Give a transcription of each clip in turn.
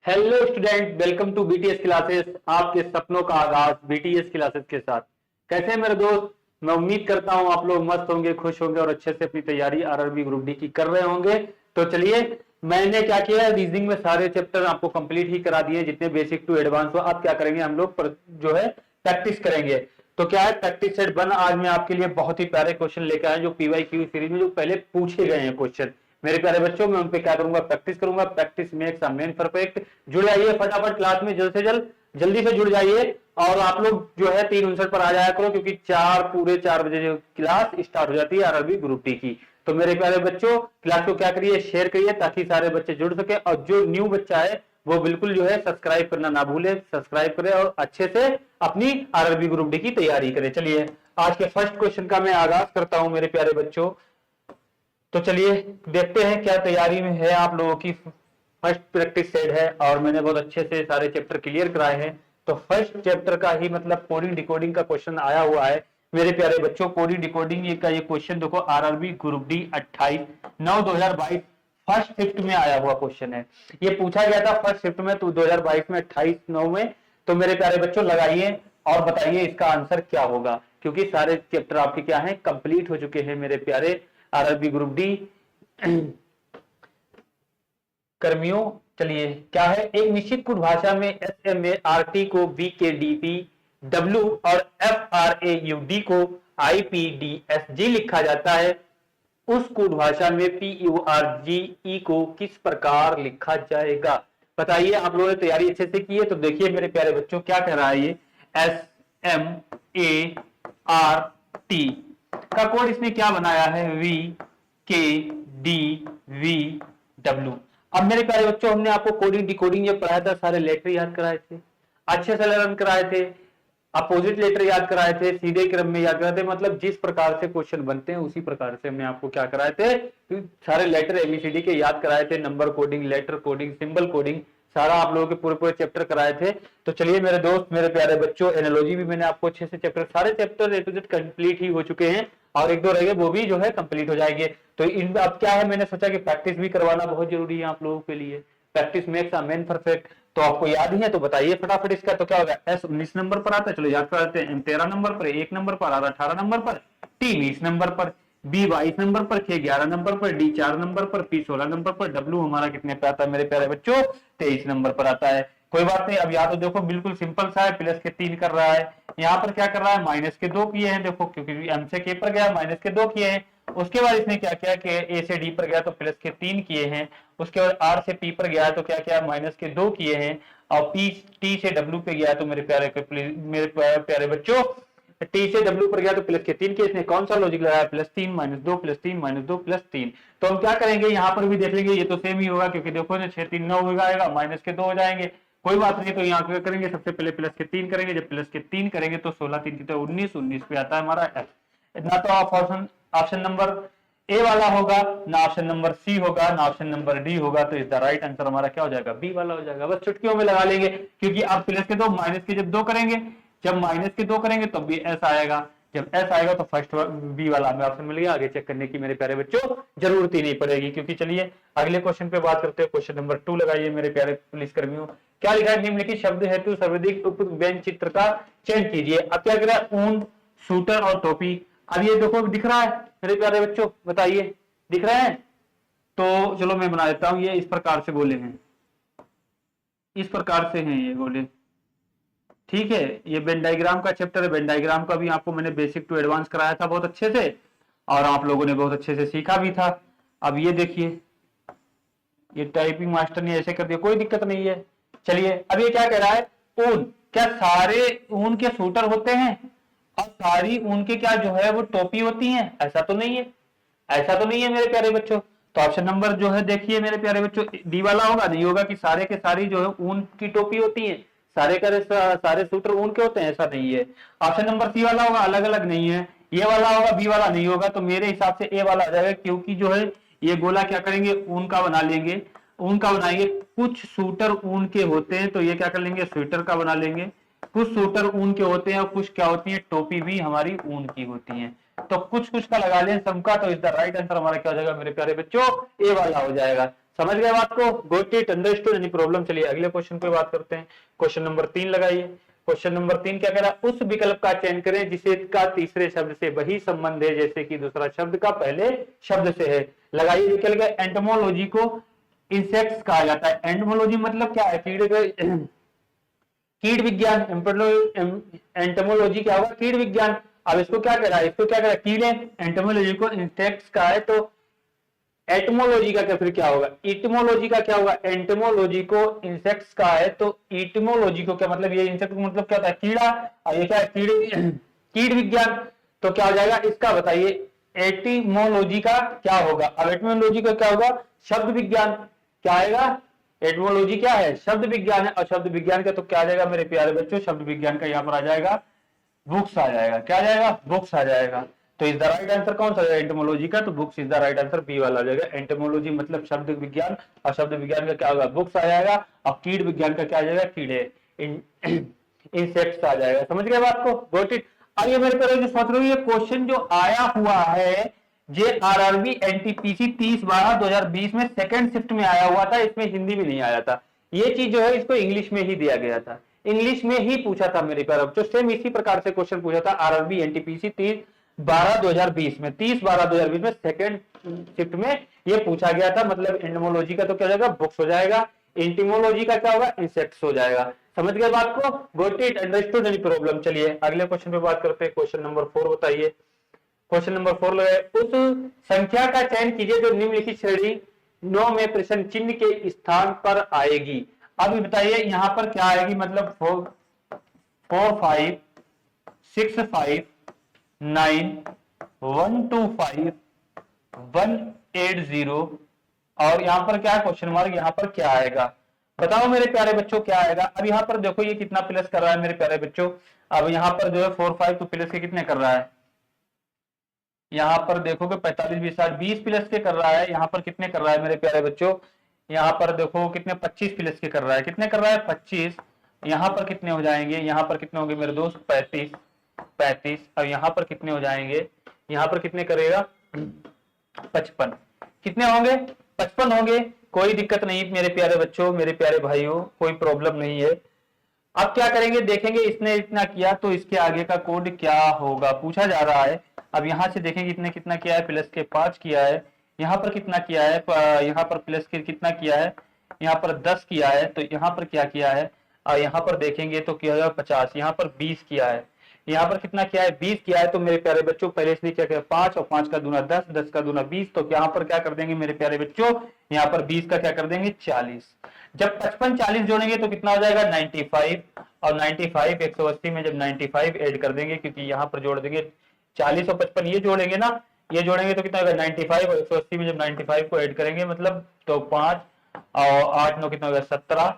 Hello student, welcome to BTS classes. आपके सपनों का आगाज बीटीएस क्लासेस के साथ। कैसे हैं मेरे दोस्त? मैं उम्मीद करता हूं आप लोग मस्त होंगे, खुश होंगे और अच्छे से अपनी तैयारी आरआरबी ग्रुप डी की कर रहे होंगे। तो चलिए, मैंने क्या किया, रीजनिंग में सारे चैप्टर आपको कंप्लीट ही करा दिए, जितने बेसिक टू एडवांस हो। अब क्या करेंगे हम लोग जो है प्रैक्टिस करेंगे। तो क्या है, प्रैक्टिस सेट 1 आज मैं आपके लिए बहुत ही प्यारे क्वेश्चन लेकर आया, जो पीवाईक्यू सीरीज में जो पहले पूछे गए हैं क्वेश्चन। मेरे प्यारे बच्चों, मैं उन पे क्या करूंगा, प्रैक्टिस करूंगा। Practice makes a man perfect. जुड़ जाइए फटाफट क्लास में, जल्द से जल्द जल्दी से जुड़ जाइए। और आप लोग जो है 3:59 पर आ जाया करो, क्योंकि पूरे 4 बजे जो क्लास स्टार्ट हो जाती है आरआरबी ग्रुप डी की। तो मेरे प्यारे बच्चों, क्लास को क्या करिए, शेयर करिए, ताकि सारे बच्चे जुड़ सके। और जो न्यू बच्चा है वो बिल्कुल जो है सब्सक्राइब करना ना भूले, सब्सक्राइब करें और अच्छे से अपनी आरआरबी ग्रुप डी की तैयारी करें। चलिए, आज के फर्स्ट क्वेश्चन का मैं आगाज करता हूं मेरे प्यारे बच्चों। तो चलिए देखते हैं क्या तैयारी में है आप लोगों की। फर्स्ट प्रैक्टिस सेट है और मैंने बहुत अच्छे से सारे चैप्टर क्लियर कराए हैं। तो फर्स्ट चैप्टर का ही मतलब कोडिंग डिकोडिंग का क्वेश्चन आया हुआ है मेरे प्यारे बच्चों। कोडिंग डिकोडिंग का ये क्वेश्चन देखो, RRB group D 28/9/2022 first shift में आया हुआ क्वेश्चन है। ये पूछा गया था फर्स्ट शिफ्ट में, तो 2022 में 28/9 में। तो मेरे प्यारे बच्चों लगाइए और बताइए इसका आंसर क्या होगा, क्योंकि सारे चैप्टर आपके क्या हैं, कंप्लीट हो चुके हैं मेरे प्यारे आरआरबी ग्रुप डी कर्मियों। चलिए क्या है, एक निश्चित कोड भाषा में SMART को VKDP W और FRAUD को IPDSG लिखा जाता है। उस कोड भाषा में PURGE को किस प्रकार लिखा जाएगा? बताइए। आप लोगों ने तैयारी अच्छे से की है? तो देखिए मेरे प्यारे बच्चों, क्या कह रहा है ये, SMART का कोड इसने क्या बनाया है, VKDVW। अब मेरे प्यारे बच्चों, हमने आपको कोडिंग डिकोडिंग ये पढ़ाया था, सारे लेटर याद कराए थे, अच्छे से लर्न कराए थे, अपोजिट लेटर याद कराए थे, सीधे क्रम में याद कराए थे। मतलब जिस प्रकार से क्वेश्चन बनते हैं उसी प्रकार से हमने आपको क्या कराए थे, सारे लेटर एबीसीडी के याद कराए थे, number coding, letter coding, symbol coding, सारा आप लोगों के पूरे पूरे चैप्टर कराए थे। तो चलिए मेरे दोस्त, मेरे प्यारे बच्चों, एनालॉजी भी मैंने आपको अच्छे से चैप्टर, सारे chapter A to Z complete ही हो चुके हैं, और एक दो रह गए, वो भी जो है कंप्लीट हो जाएंगे। तो इन अब क्या है, मैंने सोचा कि प्रैक्टिस भी करवाना बहुत जरूरी है आप लोगों के लिए। Practice makes a man perfect. तो आपको याद ही है, तो बताइए फटाफट इसका। तो क्या होगा, S 19 नंबर पर आता है, चलो याद कराते हैं। M 13 नंबर पर, 1 नंबर पर, R 18 नंबर पर, T 20 नंबर पर, B 22 नंबर पर, K 11 नंबर पर, D 4 नंबर पर, P 16 नंबर पर, W हमारा कितने पे आता है मेरे प्यारे बच्चों, 23 नंबर पर आता है। कोई बात नहीं। अब यहाँ तो देखो बिल्कुल सिंपल सा है, प्लस के 3 कर रहा है, यहाँ पर क्या कर रहा है, माइनस के 2 किए हैं। देखो क्योंकि M से K पर गया, माइनस के 2 किए हैं। उसके बाद इसने क्या किया कि A से D पर गया तो प्लस के 3 किए हैं। उसके बाद R से P पर गया तो क्या किया, माइनस के 2 किए हैं। और T से W पे गया तो मेरे प्यारे बच्चों, T से W पर गया तो प्लस के 3 किए। इसने कौन सा लॉजिक लगाया, +3 -2 +3 -2 +3। तो हम क्या करेंगे, यहाँ पर भी देख लेंगे, ये तो सेम ही होगा, क्योंकि देखो ना 6 3 9 हो जाएगा, माइनस के 2 हो जाएंगे। कोई बात नहीं। तो यहाँ क्या करेंगे, सबसे पहले प्लस के 3 करेंगे। जब प्लस के 3 करेंगे तो 16 3 तो 19, 19 पे आता है हमारा F। ना तो आप ऑप्शन नंबर ए वाला होगा, ना ऑप्शन नंबर सी होगा, ना ऑप्शन नंबर डी होगा। तो इज द राइट आंसर हमारा क्या हो जाएगा, बी वाला हो जाएगा। बस चुटकियों में लगा लेंगे, क्योंकि आप प्लस के 2 माइनस के जब 2 करेंगे, जब माइनस के 2 करेंगे तब भी एस आएगा। जब एस आएगा तो फर्स्ट बी वाला हमें ऑप्शन मिल गया। आगे चेक करने की मेरे प्यारे बच्चों जरूरत ही नहीं पड़ेगी, क्योंकि चलिए अगले क्वेश्चन पे बात करते हैं। क्वेश्चन नंबर 2 लगाइए मेरे प्यारे पुलिस कर्मियों। क्या लिखा है, निम्नलिखित शब्द हेतु सर्वाधिक उपयुक्त व्यंग्य चित्र का चयन कीजिए। अब क्या करें, ऊन, शूटर और टोपी। अब ये देखो दिख रहा है मेरे प्यारे बच्चों, बताइए दिख रहे हैं? तो चलो मैं बना देता हूं। ये इस प्रकार से बोले हैं, इस प्रकार से हैं ये बोले, ठीक है। ये वेन डायग्राम का चैप्टर है। वेन डायग्राम का भी आपको मैंने बेसिक टू एडवांस कराया था बहुत अच्छे से, और आप लोगों ने बहुत अच्छे से सीखा भी था। अब ये देखिए, ये टाइपिंग मास्टर ने ऐसे कर दिया, कोई दिक्कत नहीं है। चलिए अब ये क्या कह रहा है, ऊन, क्या सारे ऊन के सूटर होते हैं और सारी ऊन के क्या जो है वो टोपी होती है? ऐसा तो नहीं है, ऐसा तो नहीं है मेरे प्यारे बच्चों। तो ऑप्शन नंबर जो है देखिए मेरे प्यारे बच्चों, डी वाला होगा। नहीं होगा कि सारे के सारी जो है ऊन की टोपी होती है, सारे का सारे सूटर ऊन के होते हैं, ऐसा नहीं है। ऑप्शन नंबर सी वाला होगा, अलग अलग नहीं है। ये वाला होगा, बी वाला नहीं होगा। तो मेरे हिसाब से ए वाला आ जाएगा, क्योंकि जो है ये गोला क्या करेंगे, ऊन का बना लेंगे, ऊन का बनाएंगे। कुछ सूटर ऊन के होते हैं तो ये क्या कर लेंगे, स्वेटर का बना लेंगे। कुछ सूटर ऊन के होते हैं और कुछ क्या होती है, टोपी भी हमारी ऊन की होती है। तो कुछ कुछ का लगा लें सबका, तो इस द राइट आंसर हमारा क्या हो जाएगा मेरे प्यारे बच्चों, ए वाला हो जाएगा। समझ गए बात को? Got it, understood, any problem? चलिए अगले क्वेश्चन पे बात करते हैं। क्वेश्चन नंबर 3 लगाइए। क्वेश्चन नंबर 3 क्या कह रहा है? उस विकल्प का चयन करें जिसे का तीसरे शब्द से वही संबंध है जैसे कि दूसरा शब्द का पहले शब्द से है। लगाइए विकल्प। एंटोमोलॉजी को इंसेक्ट्स कहा जाता है। एंटोमोलॉजी मतलब क्या है? कीट विज्ञान। एंटोमोलॉजी क्या होगा? कीट विज्ञान। अब इसको क्या कह रहा है? इसको क्या कह रहा है? कीड़े। एंटोमोलॉजी को इंसेक्ट्स का है तो एटमोलॉजी का क्या फिर क्या होगा? इटमोलॉजी का क्या होगा? एंटोमोलॉजी को इंसेक्ट्स का है तो इटमोलॉजी को क्या मतलब? ये इंसेक्ट मतलब क्या होता है? कीड़ा। और ये क्या है? कीट विज्ञान। तो क्या हो जाएगा इसका? बताइए। एटिमोलॉजी का क्या होगा? अब एटिमोलॉजी का क्या होगा? शब्द विज्ञान। क्या आएगा? एटिमोलॉजी क्या है? शब्द विज्ञान है। और शब्द विज्ञान का तो क्या आ जाएगा मेरे प्यारे बच्चों? शब्द विज्ञान का यहाँ पर आ जाएगा बुक्स आ जाएगा। क्या आ जाएगा? बुक्स आ जाएगा। तो इज द राइट आंसर कौन सा है? एंटोमोलॉजी का। तो books is the right answer, B वाला आ जाएगा। एंटोमोलॉजी मतलब शब्द विज्ञान, और शब्द विज्ञान का क्या होगा? बुक्स आ जाएगा। और कीट विज्ञान का क्या आ जाएगा? कीड़े, इंसेक्ट्स आ जाएगा। समझ गए बात को? Got it. अब ये मेरे पर जो सोच रहे हो, ये क्वेश्चन जो आया हुआ है JRRB NTPC 30/12/2020 में सेकंड शिफ्ट में आया हुआ था, इसमें हिंदी में नहीं आया था। ये चीज जो है इसको इंग्लिश में ही दिया गया था, इंग्लिश में ही पूछा था मेरे पर। जो सेम इसी प्रकार से क्वेश्चन पूछा था RRB NTPC 30/12/2020 में, 30/12/2020 में सेकंड शिफ्ट में ये पूछा गया था। मतलब एंटोमोलॉजी का तो क्या हो जाएगा? बुक्स हो जाएगा। एंटीमोलॉजी का क्या होगा? इंसेक्ट्स हो जाएगा। समझ गए बात को? Got it, understood, any problem? चलिए अगले क्वेश्चन पे बात करते हैं। क्वेश्चन नंबर 4 बताइए। क्वेश्चन नंबर 4 लगाए। उस संख्या का चयन कीजिए जो निम्नलिखित श्रेणी 9 में प्रश्न चिन्ह के स्थान पर आएगी। अब बताइए यहाँ पर क्या आएगी? मतलब 4 5 6 5 9 1 2 5 1 8 0 और यहाँ पर क्या क्वेश्चन मार्क? यहाँ पर क्या आएगा? बताओ मेरे प्यारे बच्चों क्या आएगा? अब यहाँ पर देखो ये कितना प्लस कर रहा है मेरे प्यारे बच्चों। अब यहाँ पर जो है 4 5 तो प्लस के कितने कर रहा है? यहाँ पर देखोगे 45 20 60 20 प्लस के कर रहा है। यहाँ पर कितने कर रहा है मेरे प्यारे बच्चों? यहाँ पर देखो कितने 25 प्लस के कर रहा है। कितने कर रहा है? 25। यहाँ पर कितने हो जाएंगे? यहाँ पर कितने होंगे मेरे दोस्त? 35 35। अब यहाँ पर कितने हो जाएंगे? यहाँ पर कितने करेगा? 55। कितने होंगे? 55 होंगे। कोई दिक्कत नहीं मेरे प्यारे बच्चों, मेरे प्यारे भाइयों, कोई प्रॉब्लम नहीं है। अब क्या करेंगे? देखेंगे इसने इतना किया तो इसके आगे का कोड क्या होगा, पूछा जा रहा है। अब यहां से देखेंगे इसने कितना किया है? प्लस के 5 किया है। यहाँ पर कितना किया है? यहाँ पर प्लस के कितना किया है? यहाँ पर 10 किया है। तो यहाँ पर क्या किया है? और यहाँ पर देखेंगे तो क्या होगा? 50। यहाँ पर 20 किया है। यहाँ पर कितना किया है? 20 किया है। तो मेरे प्यारे बच्चों पहले इसने क्या किया? 5 और 5 का दूना 10, 10 का दूना 20। तो यहाँ पर क्या कर देंगे मेरे प्यारे बच्चों? यहाँ पर 20 का क्या कर देंगे? 40। जब 55 40 जोड़ेंगे तो कितना हो जाएगा? 95। और 95 180 में जब 95 ऐड कर देंगे, क्योंकि यहाँ पर जोड़ देंगे 40 और 55 ये जोड़ेंगे ना, ये जोड़ेंगे तो कितना होगा? 95 और 180 में जब 95 को ऐड करेंगे मतलब तो 5 और 8 9 कितना होगा? 17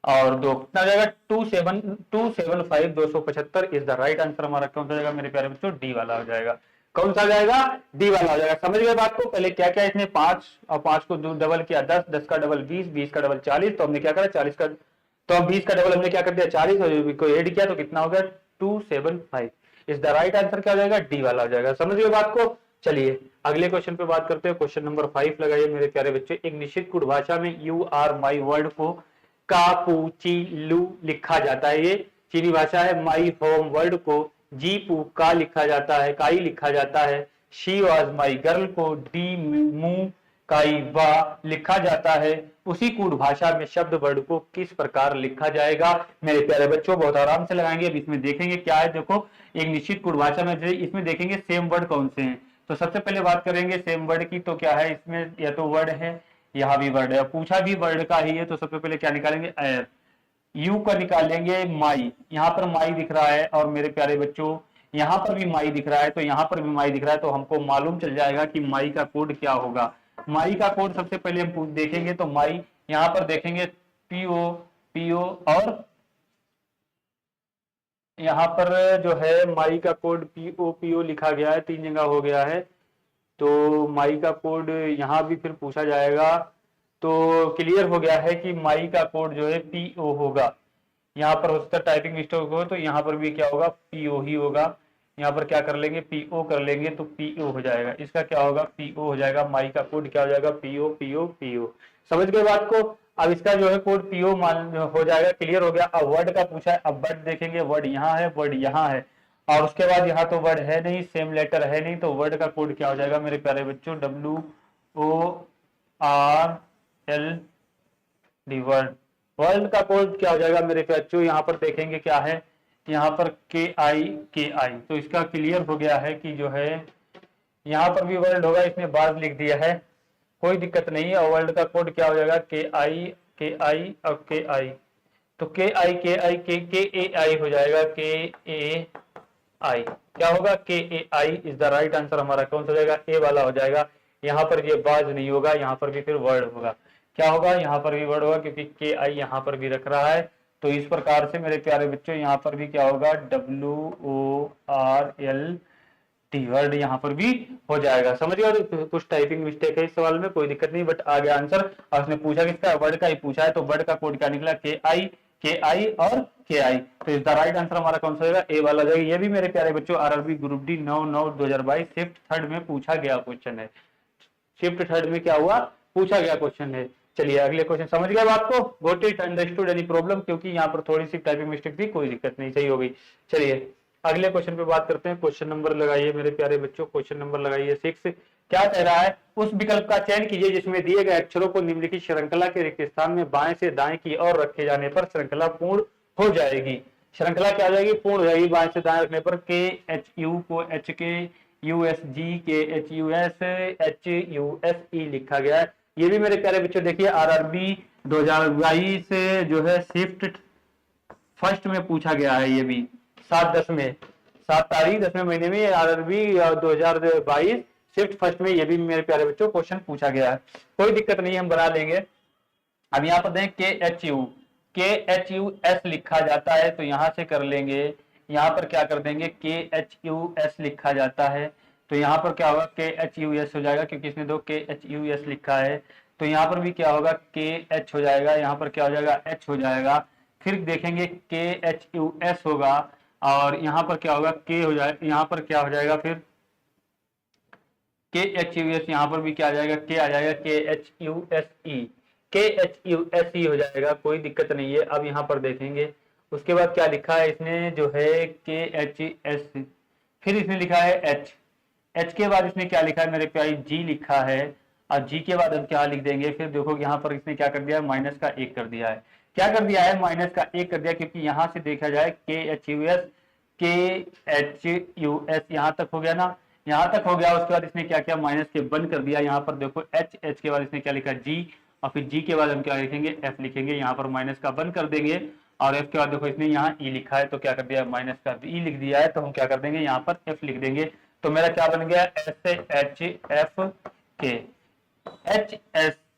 और 2 कितना जाएगा? 275 275 इज द राइट आंसर। हमारा कौन सा जाएगा मेरे प्यारे बच्चों? डी वाला हो जाएगा। कौन सा जाएगा? डी वाला हो जाएगा। समझ गए बात को? पहले क्या क्या इसने 5 और 5 को डबल किया 10, 10 का डबल 20, 20 का डबल 40। तो हमने क्या करा? 40 का तो 20 का डबल हमने क्या कर दिया? 40 और को ऐड किया तो कितना हो गया? 275 इज द राइट आंसर। क्या हो जाएगा? डी वाला हो जाएगा। समझ गए बात को? चलिए अगले क्वेश्चन पे बात करते हैं। क्वेश्चन नंबर 5 लगाइए मेरे प्यारे बच्चे। एक निश्चित कुट भाषा में यू आर माई वर्ड को कापुचिलू लिखा जाता है। ये चीनी भाषा है। माई होम वर्ड को जी पू का लिखा जाता है, काई लिखा जाता है। शी वॉज माई गर्ल को डी मू काई वा लिखा जाता है। उसी कूट भाषा में शब्द वर्ड को किस प्रकार लिखा जाएगा? मेरे प्यारे बच्चों बहुत आराम से लगाएंगे। अब इसमें देखेंगे क्या है। देखो एक निश्चित कूट भाषा में इसमें देखेंगे सेम वर्ड कौन से हैं। तो सबसे पहले बात करेंगे सेम वर्ड की। तो क्या है इसमें? या तो वर्ड है, यहाँ भी वर्ड है, पूछा भी वर्ड का ही है। तो सबसे पहले क्या निकालेंगे? यू का निकालेंगे माई। यहाँ पर माई दिख रहा है और मेरे प्यारे बच्चों यहाँ पर भी माई दिख रहा है, तो यहाँ पर भी माई दिख रहा है। तो हमको मालूम चल जाएगा कि माई का कोड क्या होगा। माई का कोड सबसे पहले हम देखेंगे तो माई यहाँ पर देखेंगे पीओ पीओ और यहाँ पर जो है माई का कोड पीओ पीओ लिखा गया है, 3 जगह हो गया है। तो माई का कोड यहाँ भी फिर पूछा जाएगा। तो क्लियर हो गया है कि माई का कोड जो है पीओ होगा। यहाँ पर हो सकता है टाइपिंग मिस्टेक हो तो यहाँ पर भी क्या होगा? पीओ ही होगा। यहाँ पर क्या कर लेंगे, पीओ कर लेंगे तो पीओ हो जाएगा। इसका क्या होगा, पीओ हो जाएगा। माई का कोड क्या हो जाएगा, पीओ पीओ पीओ। समझ गए बात को। अब इसका जो है कोड पीओ मान हो जाएगा, क्लियर हो गया। अब वर्ड का पूछा है, अब वर्ड देखेंगे, वर्ड यहाँ है, वर्ड यहाँ है, और उसके बाद यहाँ तो वर्ड है नहीं, सेम लेटर है नहीं, तो वर्ड का कोड क्या हो जाएगा मेरे प्यारे बच्चों, WORLD वर्ड। वर्ल्ड का कोड क्या हो जाएगा मेरे बच्चों, यहाँ पर देखेंगे क्या है, यहाँ पर KI। तो इसका क्लियर हो गया है कि जो है यहाँ पर भी वर्ल्ड होगा, इसने बाज लिख दिया है, कोई दिक्कत नहीं है। और वर्ल्ड का कोड क्या हो जाएगा, KI और KI। तो KAI हो जाएगा, KAI क्या होगा, KAI is the right answer. हमारा कौन सा हो जाएगा, ए वाला हो जाएगा। यहाँ पर ये बाज नहीं होगा, यहाँ पर भी फिर वर्ड होगा। क्या होगा, यहाँ पर भी वर्ड होगा, क्योंकि KI यहाँ पर भी रख रहा है। तो इस प्रकार से मेरे प्यारे बच्चों यहाँ पर भी क्या होगा, WORLD वर्ड यहाँ पर भी हो जाएगा। समझ गए, कुछ टाइपिंग मिस्टेक है इस सवाल में, कोई दिक्कत नहीं, बट आ गया आंसर। और उसने पूछा किसका, वर्ड का ही पूछा है, तो वर्ड का कोड क्या निकला, KI और KI। तो इस द राइट आंसर हमारा कौन सा होगा, ए वाला जाएगा। ये भी मेरे प्यारे बच्चों RRB group D 9/9/2022 shift third में पूछा गया क्वेश्चन है। शिफ्ट थर्ड में क्या हुआ, पूछा गया क्वेश्चन है। चलिए अगले क्वेश्चन, समझ गए बात को, got it, understood any problem, क्योंकि यहाँ पर थोड़ी सी टाइपिंग मिस्टेक थी, कोई दिक्कत नहीं, सही हो गई। चलिए अगले क्वेश्चन पे बात करते हैं। क्वेश्चन नंबर लगाइए मेरे प्यारे बच्चों, क्वेश्चन नंबर लगाइए 6। क्या कह रहा है, उस विकल्प का चयन कीजिए जिसमें दिए गए अक्षरों को निम्नलिखित श्रृंखला के रिक्त स्थान में बाएं से दाएं की ओर रखे जाने पर श्रृंखला पूर्ण हो जाएगी। श्रृंखला क्या हो जाएगी, पूर्ण हो जाएगी। बाएं से दाएं रखने पर KHU को HKUSG, KHUS HUSE लिखा गया है। ये भी मेरे प्यारे बच्चों देखिए RRB 2022 जो है शिफ्ट फर्स्ट में पूछा गया है। ये भी 7/10 में, 7 तारीख 10वें महीने में RRB 2022 शिफ्ट फर्स्ट में ये भी मेरे प्यारे बच्चों क्वेश्चन पूछा गया है। कोई दिक्कत नहीं, हम बना लेंगे। अब यहाँ पर देखें KHUS लिखा जाता है, तो यहाँ से कर लेंगे, यहाँ पर क्या कर देंगे, KHUS लिखा जाता है, तो यहाँ पर क्या होगा, KHUS हो जाएगा, क्योंकि इसने दो KHUS लिखा है। तो यहाँ पर भी क्या होगा, KH हो जाएगा, यहाँ पर क्या हो जाएगा, H हो जाएगा। फिर देखेंगे KHUS होगा, और यहाँ पर क्या होगा, K हो जाएगा, यहाँ पर क्या हो जाएगा, फिर KHUS, यहाँ पर भी क्या आ जाएगा, K आ जाएगा, KHUSE हो जाएगा, कोई दिक्कत नहीं है। अब यहाँ पर देखेंगे, उसके बाद क्या लिखा है इसने, जो है KHS, फिर इसने लिखा है H के बाद इसने क्या लिखा है मेरे प्यारे, G लिखा है, और G के बाद हम क्या लिख देंगे, फिर देखो यहाँ पर इसने क्या कर दिया है, माइनस का 1 कर दिया है। क्या कर दिया है, माइनस का 1 कर दिया, क्योंकि यहाँ से देखा जाए KHUS यहाँ तक हो गया ना, यहाँ तक हो गया। उसके बाद इसने क्या किया, माइनस के बंद कर दिया। यहाँ पर देखो H के बाद इसने क्या लिखा, G, और फिर G के बाद हम क्या लिखेंगे, F लिखेंगे। यहाँ पर माइनस का बंद कर देंगे, और F के बाद देखो इसने यहाँ E लिखा है, तो क्या कर दिया, माइनस का E लिख दिया है, तो हम क्या कर देंगे, यहाँ पर F लिख देंगे। तो मेरा क्या बन गया,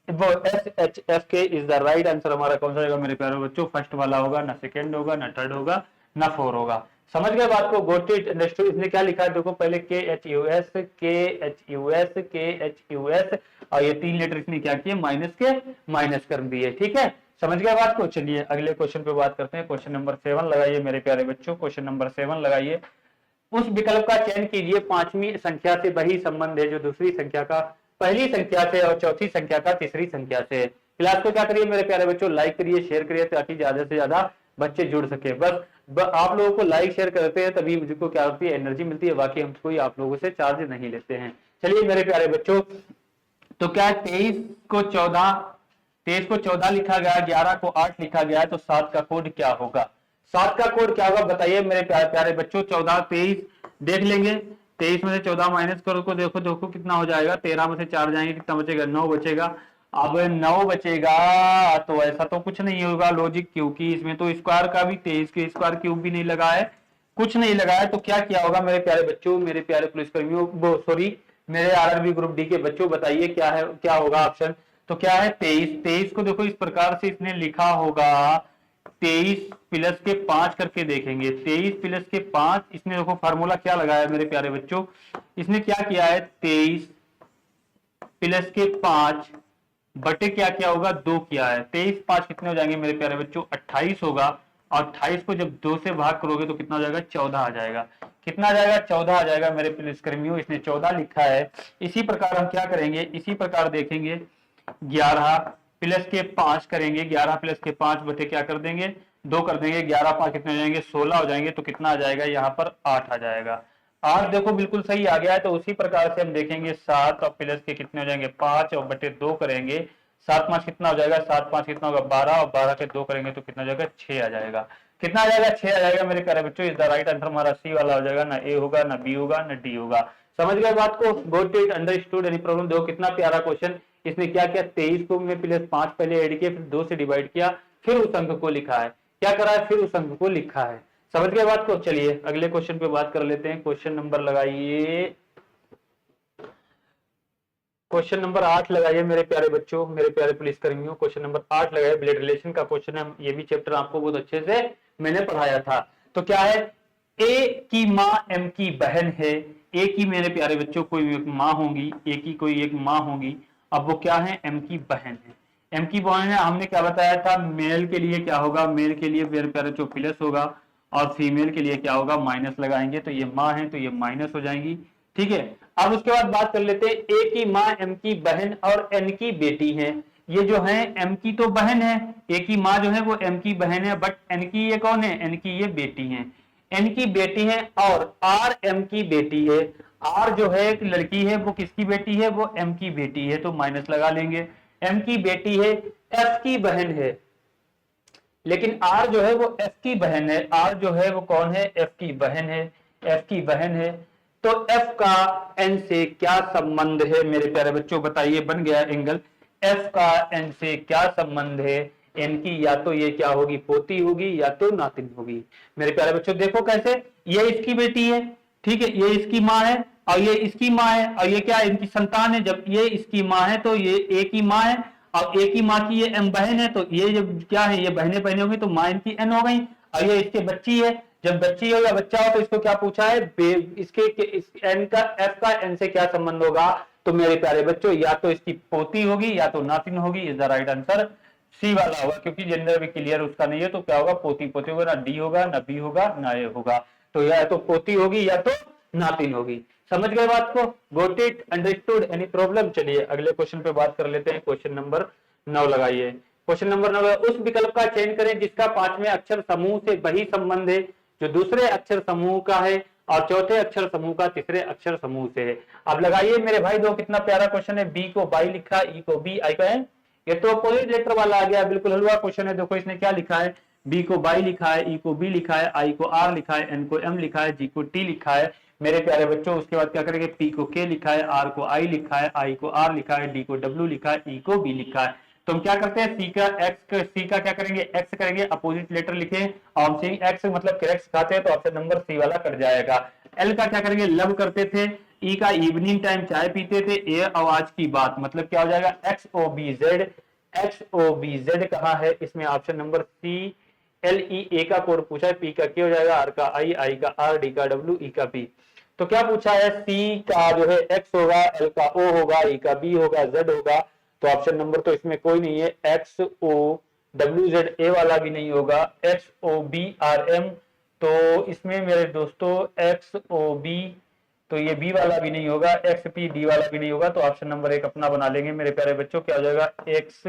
SHFK is the right answer. हमारा कौन सा होगा मेरे प्यारे बच्चों, फर्स्ट वाला होगा, ना सेकेंड होगा, ना थर्ड होगा, ना 4 होगा। समझ गए बात को, गोट इट, अंडरस्टूड। इसने क्या लिखा है, देखो पहले KHUS और ये 3 लेटर इसने क्या किए, माइनस के माइनस कर दिए। ठीक है, समझ गए बात को। चलिए अगले क्वेश्चन पे बात करते हैं। क्वेश्चन नंबर 7 लगाइए मेरे प्यारे बच्चों, क्वेश्चन नंबर 7 लगाइए। उस विकल्प का चयन कीजिए 5वीं संख्या से वही संबंध है जो दूसरी संख्या का पहली संख्या से और चौथी संख्या का तीसरी संख्या से। क्लास को क्या करिए मेरे प्यारे बच्चों, लाइक करिए, शेयर करिए, ताकि ज्यादा से ज्यादा बच्चे जुड़ सके। बस आप लोगों को लाइक शेयर करते हैं तभी मुझको क्या होती है, एनर्जी मिलती है। बाकी हम कोई आप लोगों से चार्ज नहीं लेते हैं। चलिए मेरे प्यारे बच्चों, तो क्या 23 को 14 लिखा गया, 11 को 8 लिखा गया है, तो 7 का कोड क्या होगा, 7 का कोड क्या होगा बताइए मेरे प्यारे बच्चों। 14 23 देख लेंगे, 23 में से 14 माइनस करो को देखो कितना हो जाएगा, 13 में से 4 जाएंगे, कितना बचेगा, 9 बचेगा। अब 9 बचेगा, तो ऐसा तो कुछ नहीं होगा लॉजिक, क्योंकि इसमें तो स्क्वायर का भी 23 के स्क्वायर क्यूब भी नहीं लगा है, कुछ नहीं लगा है। तो क्या किया होगा मेरे प्यारे बच्चों, मेरे प्यारे पुलिसकर्मियों, सॉरी मेरे RRB ग्रुप डी के बच्चों, बताइए क्या है, क्या होगा ऑप्शन। तो क्या है 23 को देखो इस प्रकार से इसने लिखा होगा, 23 प्लस के 5 करके देखेंगे, 23 प्लस के 5, इसने देखो फार्मूला क्या लगाया मेरे प्यारे बच्चों, इसने क्या किया है, 23 प्लस के 5 बटे क्या होगा, 2 किया है। 23 5 कितने हो जाएंगे मेरे प्यारे बच्चों, 28 होगा, और 28 को जब 2 से भाग करोगे तो कितना हो जाएगा, 14 आ जाएगा। कितना आ जाएगा, 14 आ जाएगा मेरे पुलिसकर्मियों, इसने 14 लिखा है। इसी प्रकार हम क्या करेंगे, इसी प्रकार देखेंगे 11 प्लस के 5 करेंगे, 11 प्लस के 5 बटे क्या कर देंगे, 2 कर देंगे, 11 5 कितने हो जाएंगे, 16 हो जाएंगे। तो कितना आ जाएगा, यहाँ पर 8 आ जाएगा। 8 देखो बिल्कुल सही आ गया है। तो उसी प्रकार से हम देखेंगे 7 और प्लस के कितने हो जाएंगे, 5 और बटे 2 करेंगे, 7 5 कितना हो जाएगा, 7 5 कितना होगा 12 और 12 के 2 करेंगे तो कितना हो जाएगा, 6 आ जाएगा। कितना आ जाएगा, 6 आ जाएगा मेरे प्यारे बच्चों। इस द राइट आंसर हमारा सी वाला हो जाएगा, ना ए होगा, ना बी होगा, ना डी होगा। समझ गए बात को, got it, understood any problem. देखो कितना प्यारा क्वेश्चन। इसने क्या किया, 23 को में प्लस 5 पहले ऐड किया, फिर 2 से डिवाइड किया, फिर उस अंक को लिखा है। क्या करा है, फिर उस अंक को लिखा है। समझ गए बात को। चलिए अगले क्वेश्चन पे बात कर लेते हैं। क्वेश्चन नंबर लगाइए, क्वेश्चन नंबर 8 लगाइए मेरे प्यारे बच्चों, मेरे प्यारे पुलिसकर्मियों। क्वेश्चन नंबर 8 लगाइए, ब्लड रिलेशन का क्वेश्चन है। ये भी चैप्टर आपको बहुत अच्छे से मैंने पढ़ाया था। तो क्या है, ए की माँ एम की बहन है। ए की मेरे प्यारे बच्चों कोई एक माँ होगी, ए की कोई एक माँ होगी। अब वो क्या है, एम की बहन है। एम की बहन है, हमने क्या बताया था, मेल के लिए क्या होगा, मेल के लिए मेरे प्यारे बच्चों प्लस होगा, और फीमेल के लिए क्या होगा, माइनस लगाएंगे। तो ये माँ है तो ये माइनस हो जाएंगी। ठीक है। अब उसके बाद बात कर लेते हैं, ए की माँ एम की बहन और एन की बेटी है। ये जो है एम की तो बहन है, ए की माँ जो है वो एम की बहन है, बट एन की ये कौन है, एन की ये बेटी है। एन की बेटी है और आर एम की बेटी है। आर जो है एक लड़की है, वो किसकी बेटी है, वो एम की बेटी है, तो माइनस लगा लेंगे। एम की बेटी है, एफ की बहन है, लेकिन आर जो है वो एफ की बहन है। आर जो है वो कौन है, एफ की बहन है, एफ की बहन है। तो एफ का एन से क्या संबंध है मेरे प्यारे बच्चों, बताइए। बन गया एंगल। एफ का एन से क्या संबंध है, एन की या तो ये क्या होगी, पोती होगी, या तो नातिन होगी। मेरे प्यारे बच्चों देखो कैसे, ये इसकी बेटी है, ठीक है, ये इसकी माँ है, और ये इसकी माँ है, और ये क्या है, इनकी संतान है। जब ये इसकी माँ है तो ये ए की माँ है, और ए की माँ की ये एम बहन है, तो ये जब क्या है, ये बहने बहने होंगी तो माँ इनकी एन हो गई, और ये इसके बच्ची है। जब बच्ची हो या बच्चा हो तो इसको क्या पूछा है, इसके इस एन का, एफ का एन से क्या संबंध होगा। तो मेरे प्यारे बच्चों या तो इसकी पोती होगी या तो नातिन होगी। Is the right answer C वाला होगा, क्योंकि जेंडर भी क्लियर उसका नहीं है। तो क्या होगा, पोती पोती होगा, ना डी होगा, ना बी होगा, ना ए होगा। तो या तो पोती होगी या तो नातिन होगी। समझ गए बात को, got it, understood any problem. चलिए अगले क्वेश्चन पे बात कर लेते हैं। क्वेश्चन नंबर 9 लगाइए। क्वेश्चन नंबर 9, उस विकल्प का चयन करें जिसका 5वें अक्षर समूह से वही संबंध है जो दूसरे अक्षर समूह का है और चौथे अक्षर समूह का तीसरे अक्षर समूह से है। अब लगाइए मेरे भाई, दो कितना प्यारा क्वेश्चन है। बी को बाई लिखा, ई को बी, आई का है, ये तो अपोजिट लेटर वाला आ गया, बिल्कुल हलवा क्वेश्चन है। देखो इसने क्या लिखा है, बी को बाई लिखा है, ई को बी लिखा है, आई को आर लिखा है, एन को एम लिखा है, जी को टी लिखा है मेरे प्यारे बच्चों। उसके बाद क्या करेंगे, पी को के लिखा है, आर को आई लिखा है, आई को आर लिखा है, डी को डब्ल्यू लिखा है, ई को बी लिखा है। तो हम क्या करते हैं, सी का क्या करेंगे, एक्स करेंगे, अपोजिट लेटर लिखे, और हम सी एक्स मतलब करेक्ट खाते हैं तो ऑप्शन नंबर सी वाला कट जाएगा। एल का क्या करेंगे, लब करते थे। ई का इवनिंग टाइम चाय पीते थे। ए आवाज की बात, मतलब क्या हो जाएगा, X O B Z. X O B Z कहाँ है, इसमें option number C. L E, A का कोड पूछा है, पी का के हो जाएगा, आर का आई, आई का आर, डी का डब्ल्यू, ई का पी। तो क्या पूछा है, सी का जो है एक्स होगा, एल का ओ होगा, ई का बी होगा, जेड होगा। तो ऑप्शन नंबर तो इसमें कोई नहीं है, X O W Z, A वाला भी नहीं होगा, X O B R M. तो इसमें मेरे दोस्तों एक्स ओ बी, तो ये बी वाला भी नहीं होगा, एक्स पी डी वाला भी नहीं होगा। तो ऑप्शन नंबर 1 अपना बना लेंगे मेरे प्यारे बच्चों, क्या हो जाएगा, एक्स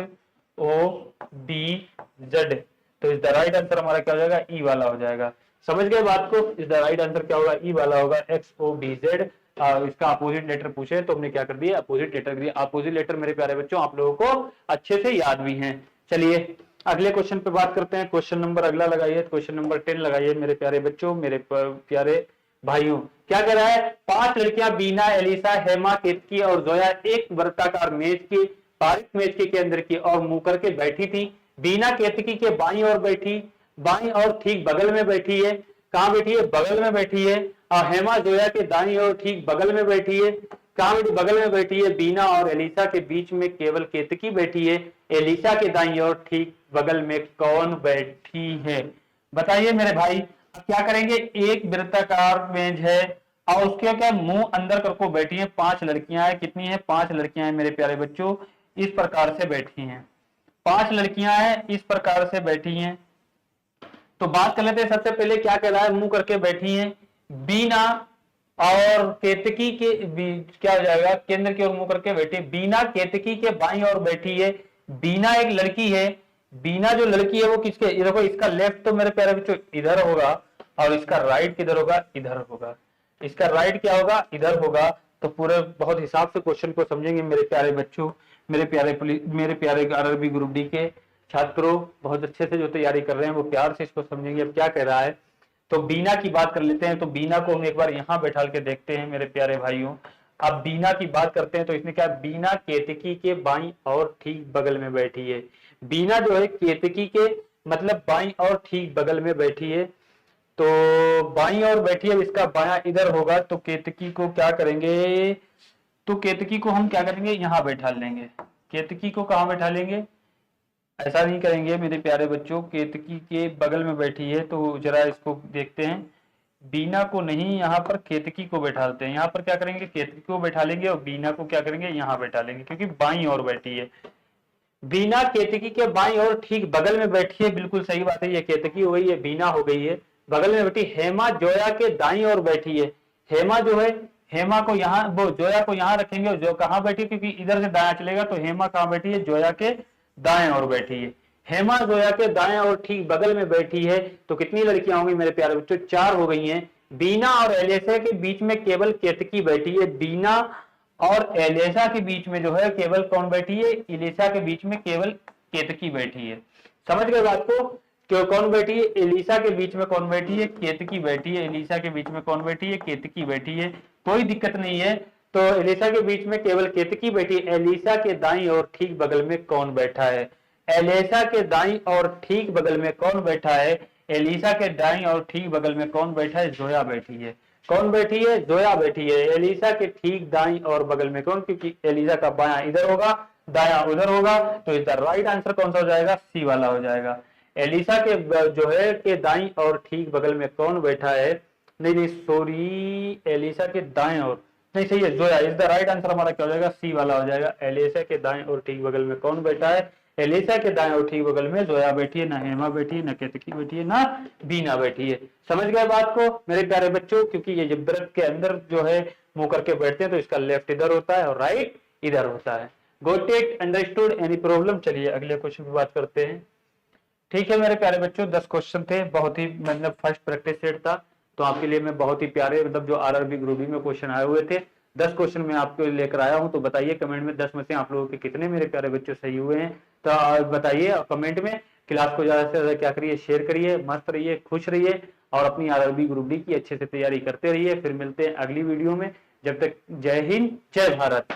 ओ बी जेड। तो इस द राइट आंसर हमारा क्या हो जाएगा, ई वाला हो जाएगा। समझ गए बात को, इस द राइट आंसर क्या होगा, ई वाला होगा, एक्स ओ बी जेड। इसका अपोजिट लेटर पूछे तो हमने क्या कर दिया, अपोजिट लेटर दिया। अपोजिट लेटर मेरे प्यारे बच्चों आप लोगों को अच्छे से याद भी हैं। चलिए अगले क्वेश्चन पे बात करते हैं। क्वेश्चन नंबर अगला लगाइए, क्वेश्चन नंबर 10 लगाइए मेरे प्यारे बच्चों, मेरे प्यारे भाइयों। क्या कर रहा है, 5 लड़कियां बीना, एलिसा, हेमा, केतकी और जोया एक वृत्ताकार मेज के पारित मेज के अंदर की और मुंह करके बैठी थी। बीना केतकी के बाईं ओर बैठी, बाईं ओर ठीक बगल में बैठी है। कहां बैठी है, बगल में बैठी है। और हेमा जोया के दाईं ओर ठीक बगल में बैठी है। कहां बैठी, बगल में बैठी है। बीना और एलिसा के बीच में केवल केतकी बैठी है। एलिसा के दाईं ओर ठीक बगल में कौन बैठी है, बताइए मेरे भाई। क्या करेंगे, एक वृत्ताकार मेज है और उसके क्या मुंह अंदर करके बैठी है। 5 लड़कियां हैं, कितनी है, 5 लड़कियां हैं मेरे प्यारे बच्चों, इस प्रकार से बैठी हैं। 5 लड़कियां हैं, इस प्रकार से बैठी हैं। तो बात कर लेते हैं। सबसे पहले क्या कह रहा है, मुंह करके बैठी है बीना और केतकी के क्या हो जाएगा, केंद्र की ओर मुंह करके बैठी, बीना केतकी के बाईं ओर बैठी है। बीना एक लड़की है, बीना जो लड़की है वो किसके, देखो इसका लेफ्ट तो मेरे प्यारे बच्चों इधर होगा और इसका राइट किधर होगा, इधर होगा। इसका राइट क्या होगा, इधर होगा। तो पूरे बहुत हिसाब से क्वेश्चन को समझेंगे मेरे प्यारे बच्चों, मेरे प्यारे आरआरबी ग्रुप डी के छात्रों, बहुत अच्छे से जो तैयारी कर रहे हैं वो प्यार से इसको समझेंगे। अब क्या कह रहा है, तो बीना की बात कर लेते हैं। तो बीना को हम एक बार यहां बैठा के देखते हैं मेरे प्यारे भाइयों। अब बीना की बात करते हैं तो इसने क्या, बीना केतकी के बाईं और ठीक बगल में बैठी है। बीना जो है केतकी के मतलब बाईं और ठीक बगल में बैठी है। तो बाईं ओर बैठी है, इसका बायां इधर होगा। तो केतकी को क्या करेंगे, तो केतकी को हम क्या करेंगे, यहां बैठा लेंगे। केतकी को कहां बैठा लेंगे, ऐसा नहीं करेंगे मेरे प्यारे बच्चों, केतकी के बगल में बैठी है। तो जरा इसको देखते हैं, बीना को नहीं, यहाँ पर केतकी को बैठा लेते हैं। यहाँ पर क्या करेंगे, केतकी को बैठा लेंगे और बीना को क्या करेंगे, यहाँ बैठा लेंगे, क्योंकि बाईं ओर बैठी है। बीना केतकी के बाईं ओर ठीक बगल में बैठी है, बिल्कुल सही बात है। ये केतकी हो गई है, बीना हो गई है, बगल में बैठी। हेमा जोया के दाईं ओर बैठी है। हेमा जो है, हेमा को यहाँ, वो जोया को यहाँ रखेंगे और जो कहाँ बैठी, क्योंकि इधर से दाया चलेगा। तो हेमा कहाँ बैठी है, जोया के दाएं ओर बैठी है। हेमा जोया के दाएं और ठीक बगल में बैठी है। तो कितनी लड़कियां होंगी मेरे प्यारे बच्चों, 4 हो गई हैं। बीना और एलिसा के बीच में केवल केतकी बैठी है। बीना और एलिसा के बीच में जो है केवल कौन बैठी है, एलिसा के बीच में केवल केतकी बैठी है। समझ गए बात को, क्यों कौन बैठी है, एलिसा के बीच में कौन बैठी है, केतकी बैठी है। एलिसा के बीच में कौन बैठी है, केतकी बैठी है। कोई दिक्कत नहीं है। तो एलिसा के बीच में केवल केतकी बैठी है। एलिसा के दाईं और ठीक बगल में कौन बैठा है, एलिसा के दाईं और ठीक बगल में कौन बैठा है, एलिसा के दाईं और ठीक बगल में कौन बैठा है, जोया बैठी है। कौन बैठी है, जोया बैठी है। एलिसा के ठीक दाईं और बगल में कौन, क्योंकि एलिसा का बायां इधर होगा, दायां उधर होगा। तो इसका राइट आंसर कौन सा हो जाएगा, सी वाला हो जाएगा। एलिसा के जो है के दाईं और ठीक बगल में कौन बैठा है, नहीं सॉरी, एलिसा के दाएं और, नहीं सही है, Zoya. Is the right answer हमारा क्या हो जाएगा, सी वाला हो जाएगा। एलिसा के दाएं और ठीक बगल में कौन बैठा है, एलिसा के दाएं और ठीक बगल में जोया बैठी है, ना हेमा बैठी है, ना केतकी बैठी है, ना बीना बैठी है। समझ गए बात को मेरे प्यारे बच्चों, क्योंकि ये जब वृत्त के अंदर जो है मुंह करके बैठते हैं तो इसका लेफ्ट इधर होता है और राइट इधर होता है। Got it, understood, any problem. चलिए अगले क्वेश्चन की बात करते हैं। ठीक है मेरे प्यारे बच्चों, 10 क्वेश्चन थे, बहुत ही मतलब फर्स्ट प्रैक्टिस सेट था। तो आपके लिए मैं बहुत ही प्यारे, मतलब जो आरआरबी ग्रुप डी में क्वेश्चन आए हुए थे, 10 क्वेश्चन मैं आपको लेकर आया हूं। तो बताइए कमेंट में 10 में से आप लोगों के कितने मेरे प्यारे बच्चों सही हुए हैं। तो बताइए कमेंट में। क्लास को ज्यादा से ज्यादा क्या करिए, शेयर करिए, मस्त रहिए, खुश रहिए और अपनी आरआरबी ग्रुप डी की अच्छे से तैयारी करते रहिए। फिर मिलते हैं अगली वीडियो में। जब तक जय हिंद, जय भारत।